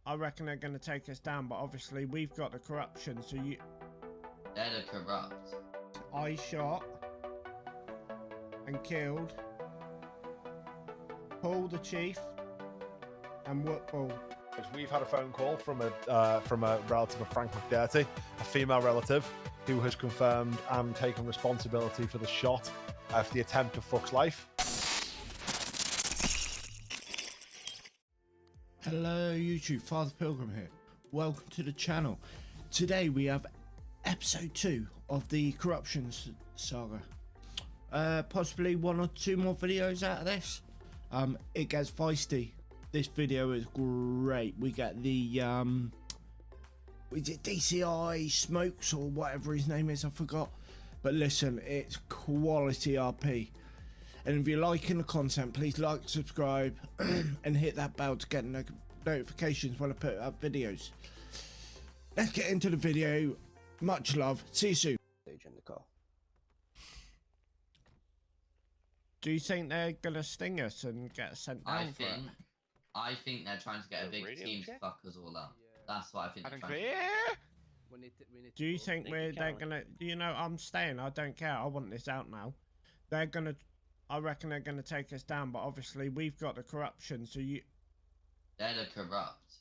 I reckon they're going to take us down, but obviously we've got the corruption, so you... They're the corrupt. I shot and killed Paul the Chief and Woodball. We've had a phone call from a relative of Frank McDirty, a female relative, who has confirmed and taken responsibility for the shot for the attempt to fuck's life. Hello YouTube, Father Pilgrim here. Welcome to the channel. Today we have episode 2 of the corruption saga. Possibly 1 or 2 more videos out of this. It gets feisty. This video is great. We get the is it DCI Smokes or whatever his name is, I forgot. But listen, it's quality RP. And if you're liking the content, please like, subscribe, and hit that bell to get notifications when I put up videos. Let's get into the video. Much love. See you soon. In the car. Do you think they're gonna sting us and get us sent down for it? I think they're trying to get a big team to fuck us all up. That's what I think. They're trying to do. Do you think they're gonna? You know, I'm staying. I don't care. I want this out now. They're gonna. I reckon they're gonna take us down, but obviously we've got the corruption. So you. They're the corrupt.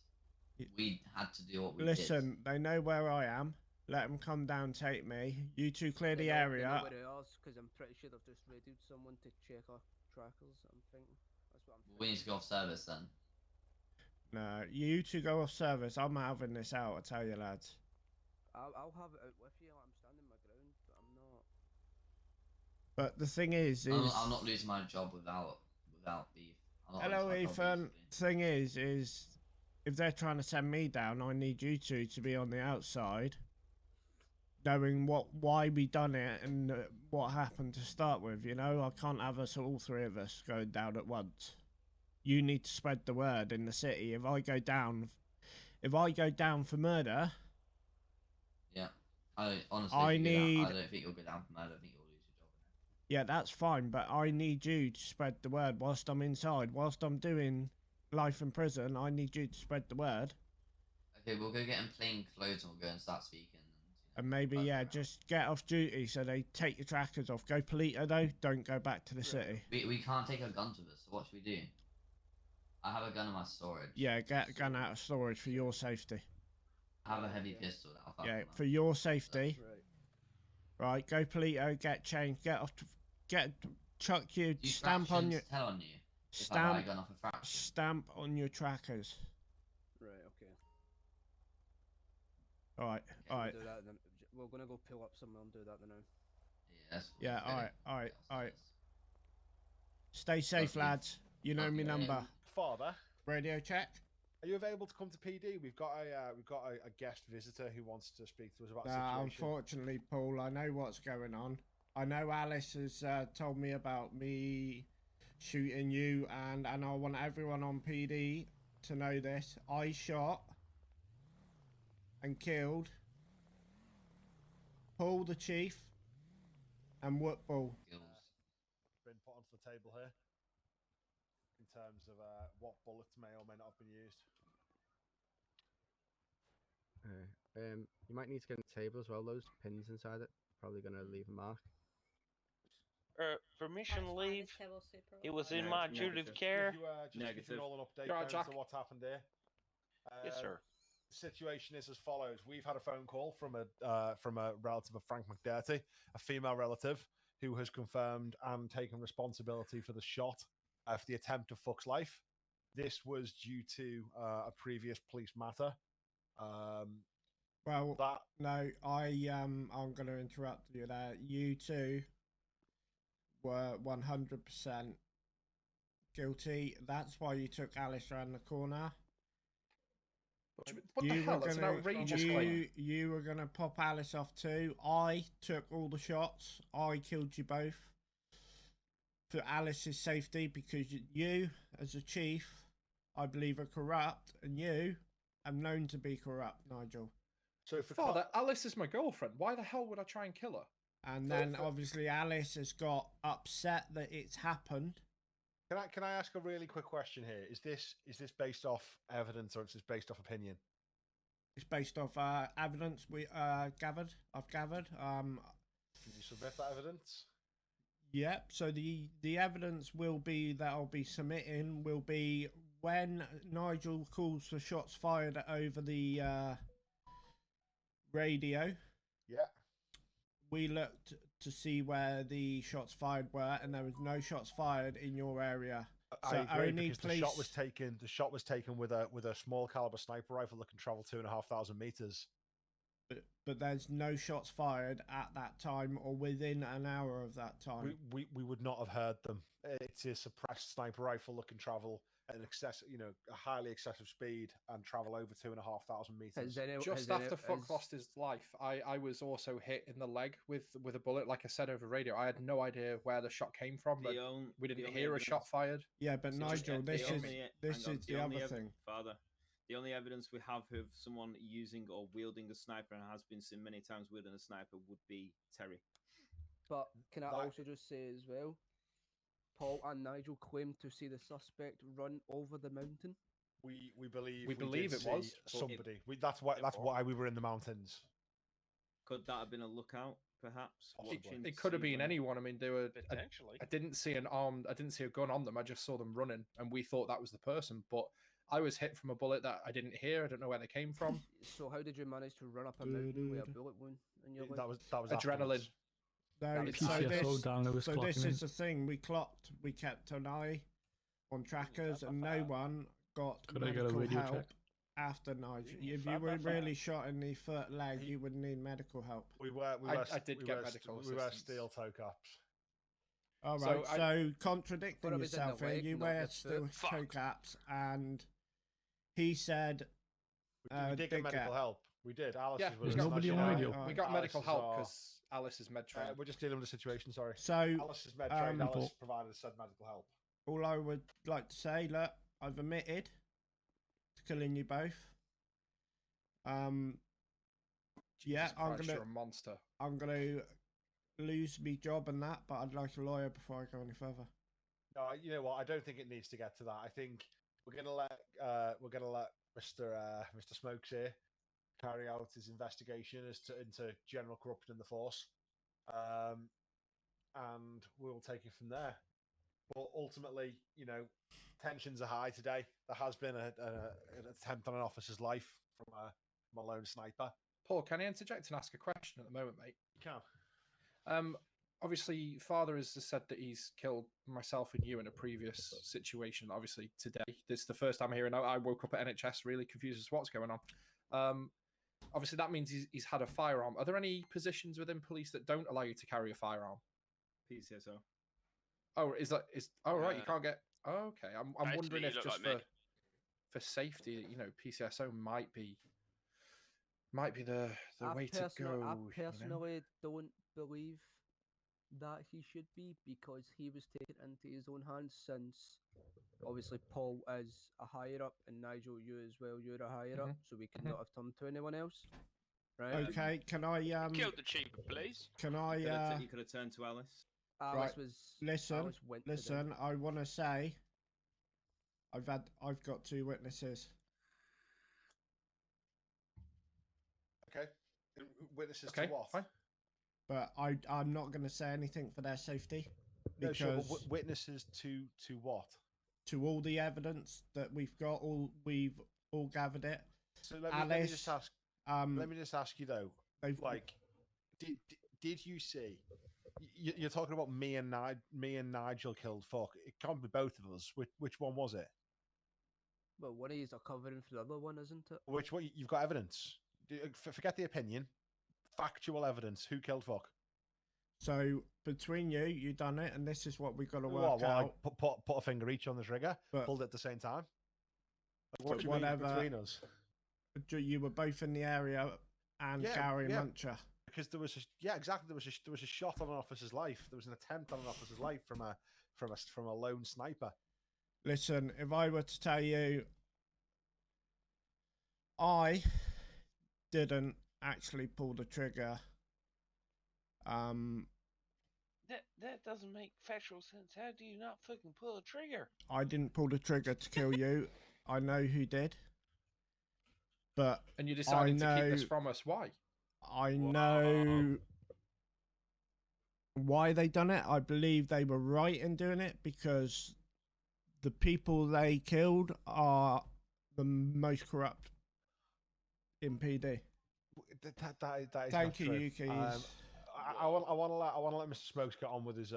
We had to do what we Listen, they know where I am. Let them come down, take me. You two clear the area. Because I'm pretty sure they've just radioed someone to check our trackers. I'm thinking. That's what I'm thinking. We need to go off service then. No, you two go off service. I'm having this out, I tell you, lads. I'll have it out with you. I'm standing my ground, but I'm not. But the thing is I'm not losing my job without beef. Hello, Ethan. Thing is if they're trying to send me down, I need you two to be on the outside, knowing why we done it and what happened to start with. You know, I can't have us all 3 of us going down at once. You need to spread the word in the city. If I go down for murder, yeah, I honestly, I I don't think you'll go down for murder. I think you'll lose your job. Yeah, that's fine, but I need you to spread the word whilst I'm inside, whilst I'm doing life in prison. I need you to spread the word. Okay, we'll go get in plain clothes and we'll go and start speaking. And maybe, yeah, just get off duty so they take your trackers off. Go Polito though. Don't go back to the city. We can't take our guns with us. So what should we do? I have a gun in my storage. Yeah, get a gun out of storage for your safety. I have a heavy pistol. Yeah, for your safety. Right, go Polito, get changed, chuck your stamp on your... Tell on you if I buy a gun off a fraction. Stamp on your trackers. Right, okay. Alright, alright. We'll do that then. We're gonna go pull up somewhere and do that then now. Yeah, alright. Stay safe, lads. You know me number. Father, Radio check. are you available to come to PD? We've got a guest visitor who wants to speak to us about the situation. Unfortunately, Paul, I know what's going on. I know Alice has told me about me shooting you, and I want everyone on PD to know this. I shot and killed Paul the Chief and Woodball. Been put onto the table here in terms of what bullets may or may not have been used. You might need to get a table as well. Those pins inside it probably going to leave a mark. Permission leave. It was in my duty of care. Just give you all an update down to what's happened here. Yes, sir. The situation is as follows. We've had a phone call from a relative of Frank McDirty, a female relative, who has confirmed and taken responsibility for the shot for the attempt to fuck's life. This was due to a previous police matter. I'm going to interrupt you there. You two were 100% guilty. That's why you took Alice around the corner. What the hell? That's an outrageous claim. You were going to pop Alice off too. I took all the shots. I killed you both for Alice's safety because you, as a chief, I believe are corrupt, and you are known to be corrupt, Nigel. So, Father, Alice is my girlfriend. Why the hell would I try and kill her? And then obviously Alice has got upset that it's happened, Can I ask a really quick question here? Is this based off evidence or is this based off opinion? It's based off evidence we gathered. I've gathered. Can you submit that evidence? Yep. So the evidence will be that I'll be submitting will be when Nigel calls for shots fired over the radio. Yeah. We looked to see where the shots fired were, and there was no shots fired in your area. I agree, because the shot was taken with a small caliber sniper rifle that can travel 2,500 meters. But there's no shots fired at that time or within an hour of that time. We would not have heard them. It's a suppressed sniper rifle that can travel at an a highly excessive speed and travel over 2,500 meters. Just after Fuck lost his life, I was also hit in the leg with a bullet. Like I said over radio, I had no idea where the shot came from. But we didn't hear a shot fired. Yeah, but Nigel, this is the other thing. Father, the only evidence we have of someone using or wielding a sniper, and has been seen many times wielding a sniper, would be Terry. But can I also just say as well, Paul and Nigel claimed to see the suspect run over the mountain. We believe it was somebody. That's why we were in the mountains. Could that have been a lookout, perhaps? It could have been anyone. I mean, they were potentially. I didn't see a gun on them. I just saw them running, and we thought that was the person. But I was hit from a bullet that I didn't hear. I don't know where they came from. So how did you manage to run up a mountain with a bullet wound in your leg? That was adrenaline. No, so this is the thing. We kept an eye on trackers, and no one got medical help after Nigel. If you were really shot in the foot, leg, you would need medical help. I did get medical assistance. We wear steel toe caps. All right, so contradicting yourself here, you wear steel toe caps, and he said we did get medical help. We did. Alice was nobody on radio. We got medical help because Alice is med trained. We're just dealing with the situation. Sorry. So Alice is med trained. Alice provided said medical help. All I would like to say, look, I've admitted to killing you both. Jesus Christ, you're a monster. I'm gonna lose my job and that, but I'd like a lawyer before I go any further. No, you know what? I don't think it needs to get to that. I think we're gonna let Mr. Smokes here carry out his investigation into general corruption in the force, and we'll take it from there. But ultimately, tensions are high today. There has been an attempt on an officer's life from a lone sniper. Paul, can I interject and ask a question at the moment, mate? You can. Obviously, Father has said that he's killed myself and you in a previous situation. Obviously, today, this is the first time I'm hearing. I woke up at NHS really confused as to what's going on. Obviously, that means he's had a firearm. Are there any positions within police that don't allow you to carry a firearm? PCSO. Oh, right, you can't get. Oh, okay, I'm wondering if just for safety, PCSO might be the way to go. I personally don't believe that he should be, because he was taken into his own hands, since obviously Paul is a higher up and Nigel, you as well, you're a higher up, so we cannot have turned to anyone else. Right? Okay, can I kill the chief, please? Can I you could have turned to Alice. Alice listen, I want to say I've got 2 witnesses. Okay. Witnesses to what? Fine. But I'm not going to say anything for their safety. No, sure, but witnesses to what? To all the evidence that we've got, we've all gathered it. So let me just ask. Let me just ask you though. Did you see? You're talking about me and Nigel killed Fuck. It can't be both of us. Which one was it? Well, one of these are covering for the other one, isn't it? Which one? You've got evidence. Forget the opinion. Factual evidence. Who killed Fuck? So between you done it, and this is what we've got to work out. Put a finger each on the trigger, pulled it at the same time. Whatever. Between us. You were both in the area, and Gary Muncher. Because there was exactly. There was a shot on an officer's life. There was an attempt on an officer's life from a lone sniper. Listen, if I were to tell you, I didn't actually pull the trigger. That doesn't make factual sense. How do you not fucking pull a trigger? I didn't pull the trigger to kill you. I know who did. But And you decided to keep this from us. Why? I know why they done it. I believe they were right in doing it because the people they killed are the most corrupt in PD. That is Thank not you, true. Yuki. I want to let Mr. Smokes get on with his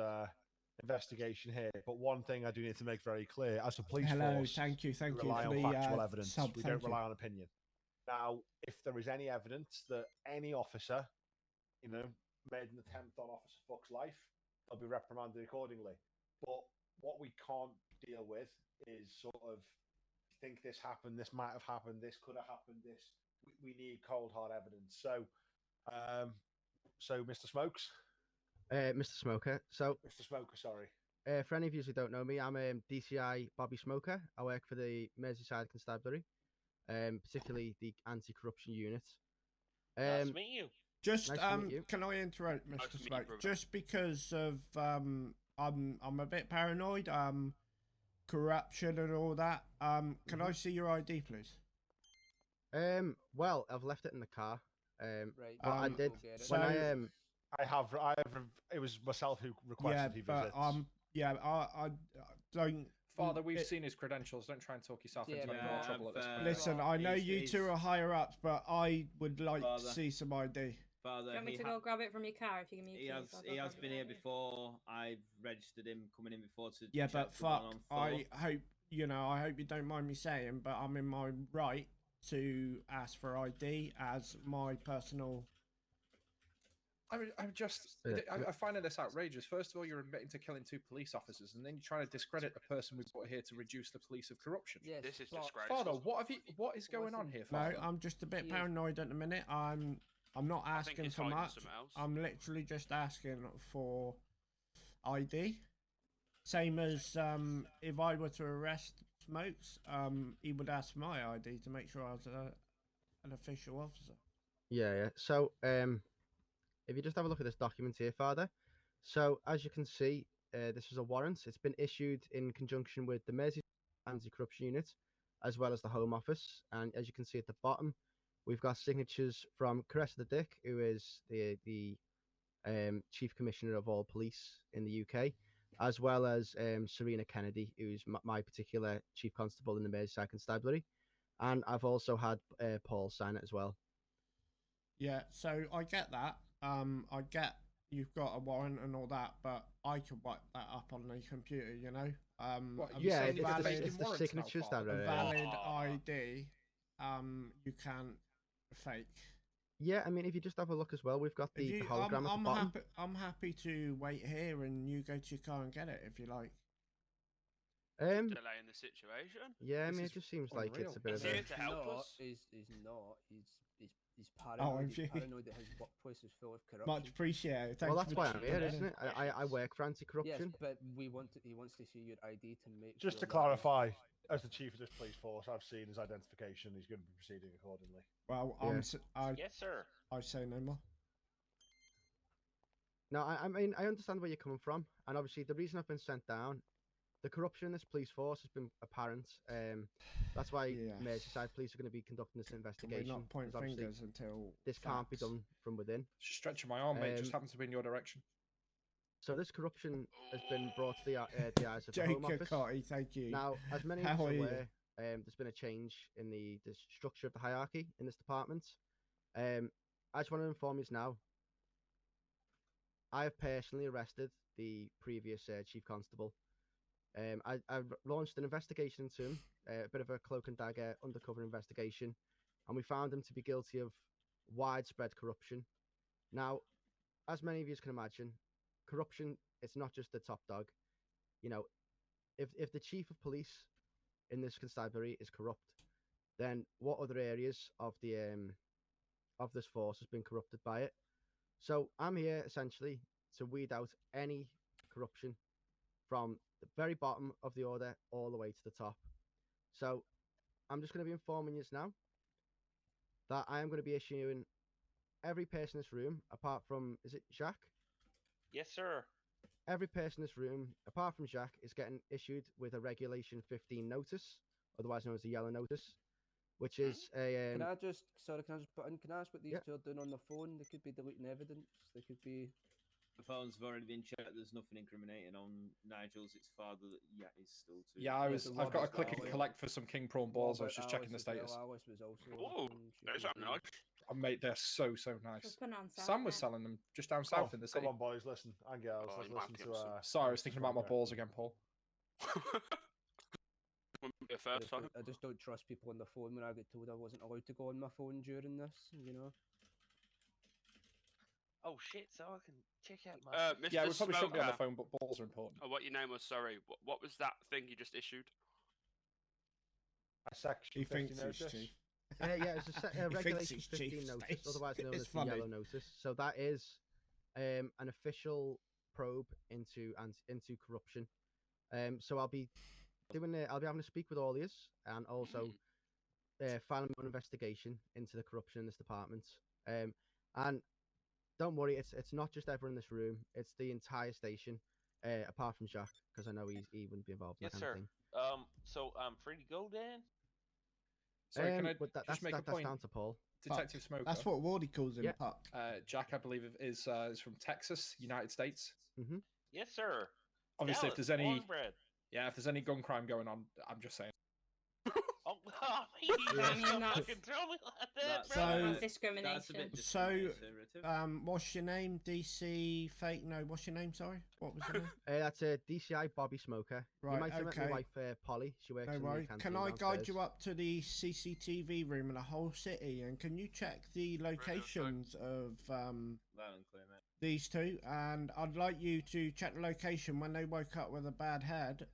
investigation here. But one thing I do need to make very clear: as a police force, thank you we rely for on the factual evidence. sub. We don't rely on opinion. Now, if there is any evidence that any officer, made an attempt on Officer Fuck's life, they'll be reprimanded accordingly. But what we can't deal with is sort of think this happened, this might have happened, this could have happened, this. We need cold hard evidence. So, Mr. Smokes, Mr. Smoker. So, Mr. Smoker, sorry. For any of you who don't know me, I'm DCI Bobby Smoker. I work for the Merseyside Constabulary, particularly the anti-corruption unit. Nice to meet you. Just Nice to meet you. Can I interrupt, Nice Mr. to meet you, Smoke? brother. Just because of I'm a bit paranoid. Corruption and all that. Can I see your ID, please? Well, I've left it in the car. Right. But I did so- when I have. It was myself who requested he but visits. I don't. Father, we've seen his credentials. Don't try and talk yourself into any more trouble at this point. Listen, I know you he's- two are higher ups, but I would like Father. to see some ID. Father, Do you want me he to ha- go grab it from your car if you give me he your has keys? I'll he go has grab been it here for you. before. I've registered him coming in before to Yeah, check but the one fuck. on four. I hope I hope you don't mind me saying, but I'm in my right to ask for ID as my personal. I'm just. I find this outrageous. First of all, you're admitting to killing 2 police officers, and then you're trying to discredit the person we brought here to reduce the police of corruption. Yes, This is but- disgraceful. Father, what is going on here, No, Father? I'm just a bit He is- paranoid at the minute. I'm not I think asking he's for hiding much. something else. I'm literally just asking for ID. Same as if I were to arrest Smokes, he would ask for my ID to make sure I was an official officer. Yeah. So, if you just have a look at this document here, Father. So, as you can see, this is a warrant. It's been issued in conjunction with the Merseyside Anti-Corruption Unit, as well as the Home Office. And as you can see at the bottom, we've got signatures from Cressida Dick, who is the Chief Commissioner of all police in the UK, as well as Serena Kennedy, who's my particular Chief Constable in the Merseyside Constabulary. And I've also had Paul sign it as well. Yeah, so I get that. I get you've got a warrant and all that, but I can wipe that up on the computer, you know. What, a you Yeah, saying it's you've valid, faking it's the warrants now, signatures that Father? a are. valid Oh. ID. You can't fake. Yeah, I mean, if you just have a look as well, we've got If the you, hologram at the bottom. I'm happy to wait here and you go to your car and get it if you like. Delaying the situation. Yeah, I This mean, is it just seems like it's a bit He's of a. here to help not, us. He's not. He's paranoid. if you- He's paranoid that his workplace is full of corruption. Much appreciated. Thank Well, you that's for why I'm here, checking isn't in. it? I work for Yes, anti-corruption. but he wants to see your ID to make. Just sure to that- clarify, as the chief of this police force, I've seen his identification. He's going to be proceeding accordingly. Well, Yeah. Yes, sir. I say no more. No, I mean, I understand where you're coming from, and obviously the reason I've been sent down, the corruption in this police force has been apparent. That's why Yes. Merseyside Police are going to be be conducting this Can we investigation. not point 'cause obviously fingers until this can't be facts? done from within. Just stretching my arm, mate. Just Um, happens to be in your direction. So this corruption has been brought to the eyes of the Home Jacob Office. Cotty, thank you. Now, as many How of us are are you? aware, there's been a change in the structure of the hierarchy in this department. I just want to inform you now. I have personally arrested the previous chief constable. I've launched an investigation into him, a bit of a cloak and dagger undercover investigation, and we found him to be guilty of widespread corruption. Now, as many of you can imagine, corruption, it's not just the top dog. You know, if the chief of police in this constabulary is corrupt, then what other areas of the of this force has been corrupted by it? So I'm here essentially to weed out any corruption from the very bottom of the order all the way to the top. So I'm just going to be informing you now that I am going to be issuing every person in this room, apart from, is it Jacques? Yes, sir. every person in this room, apart from Jack, is getting issued with a Regulation 15 notice, otherwise known as a yellow notice, which is a. Can I just put in? Can I ask what these two are doing on the phone? They could be deleting evidence. They could be. The phones have already been checked. There's nothing incriminating on Nigel's. It's father that is still too. Yeah, I've got a click and collect for some king prawn balls. I was just checking the status. Alice was also. Oh, those are nice. Oh, mate, they're so nice. Sam was selling them just down south in the city. Come on, boys, listen, and girls, let's listen to. Sorry, I was thinking about my balls again, Paul. I just don't trust people on the phone when I get told I wasn't allowed to go on my phone during this. You know. Oh shit! So I can check out my. Mr. Yeah, we probably shouldn't be on the Smoker. phone, but balls are important. Oh, what your name was? Sorry. What was that thing you just issued? A section He 50 thinks notice. he's chief. Yeah, it's a Regulation he's 15 chief, notice, Stace. otherwise known It's as the funny. yellow notice. So that is an official probe into corruption. So I'll be having to speak with all these and also filing my own investigation into the corruption in this department. And don't worry, it's not just everyone in this room; it's the entire station, apart from Jack, because I know he wouldn't be involved in that kind of thing. So I'm free to go then. Sorry, can I but just make a that's point? down to Paul. Detective Smoker. That's what Wardy calls him, Yeah. Puck. Jack, I believe, is from Texas, United States. Yes, sir. Obviously, if there's any, cornbread. yeah, if there's any gun crime going on, I'm just saying. Oh, you don't fucking tell me like that, So- bro. That's discrimination. That's a bit So, discriminative. what's your name? DC Fake? No, what's your name? Sorry, what was your name? That's a DCI Bobby Smoker. Right, You might have met my okay. wife Polly. She works No in worries. the Can canteen I guide downstairs. you up to the CCTV room in the whole city, and can you check the locations of Loud and clear, mate. these two? And I'd like you to check the location when they woke up with a bad head,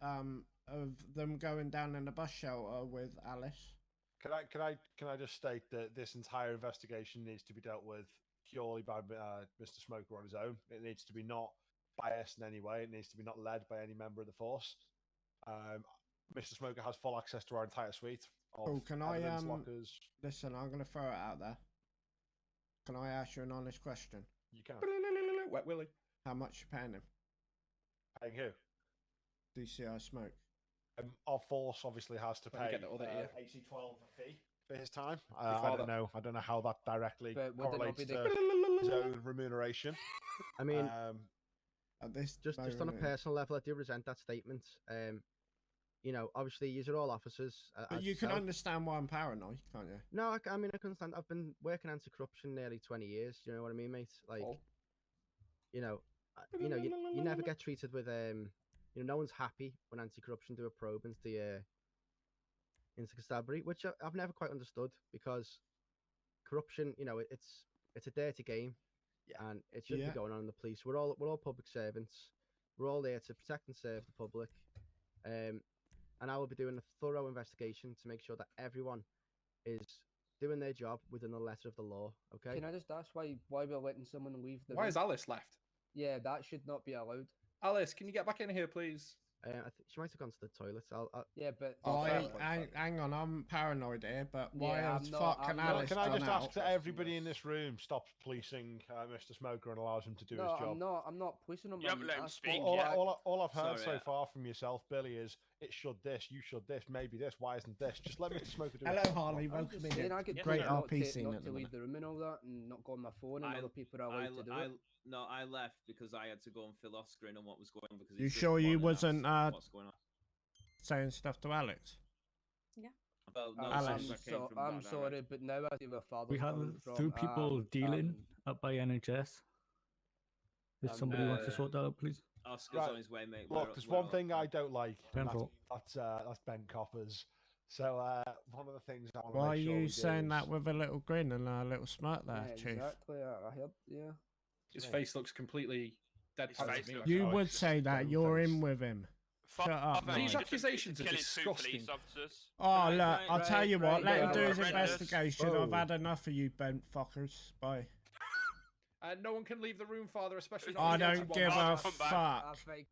of them going down in the bus shelter with Alice. Can I just state that this entire investigation needs to be dealt with purely by Mr. Smoker on his own. It needs to be not biased in any way. It needs to be not led by any member of the force. Mr. Smoker has full access to our entire suite of Oh, can I evidence lockers. listen? I'm gonna throw it out there. Can I ask you an honest question? You can. Wet Willie. How much you paying him? Paying who? DCI Smoke. Our force obviously has to Well, you pay get the other ear. AC-12 fee for his time. Your I father. don't know how that directly But would it not correlates be to the- his own remuneration. I mean, At this just on a moment, personal level, I do resent that statement. You know, obviously, these are all officers. But as you can yourself. understand why I'm paranoid, can't you? No, I mean, I can understand. I've been working anti-corruption nearly 20 years. You know what I mean, mate? Like, Paul. you know, you never get treated with you know, no one's happy when anti-corruption do a probe into constabulary, which I've never quite understood, because corruption, you know, it's a dirty game, and it shouldn't Yeah. be going on in the police. We're all public servants. We're all there to protect and serve the public, and I will be doing a thorough investigation to make sure that everyone is doing their job within the letter of the law. Okay. Can I just ask why we're letting someone leave the? Why room? is Alice left? Yeah, that should not be allowed. Alice, can you get back in here, please? She might have gone to the toilet. I'll Yeah, but Hang on, I'm paranoid here, but why Yeah, the I'm not- fuck I'm can not- Alice Can I come just out? ask that everybody in this room stops policing Mr. Smoker and allows him to do no, his job? I'm not policing him. You haven't let him speak All, yet. all I've heard Sorry, so far from yourself, Billy, is it should this, you should this, maybe this. Why isn't this? Just let Mr. Smoker do Hello, his job. Harley. I'm Welcome just saying, in. I get Great told not RP to, scene not at to the leave minute. the room and all that, and not go on my phone, and other people are allowed to do it. I left because I had to go and fill Oscar in on what was going on. Because You it's just sure you one and wasn't, ask what's going on. Saying stuff to Alex? Well, no, Alex. since I came from I'm that sorry, direction. but now I see where father. We have two people dealing up by NHS. If somebody wants to sort that out, please. Oscar's Right. on his way, mate. Look, there's one thing I don't like, and Temporal. that's Ben Coppers. So one of the things I want to Why are make sure you we do saying is- that with a little grin and a little smirk there, Yeah, Chief? exactly. I heard. Yeah. His face looks completely dead. face looks You Oh, would it's say just that stone you're face. in with him. Shut up, Father, These you mate. accusations are killing two police disgusting. officers. Oh, Right, look, right, I'll tell right, you what, right, let him right, do his right, investigation. Whoa. I've had enough of you bent fuckers. Bye. No one can leave the room, Father, especially not. I the guilty don't one. give a I'll come back. fuck. That's right.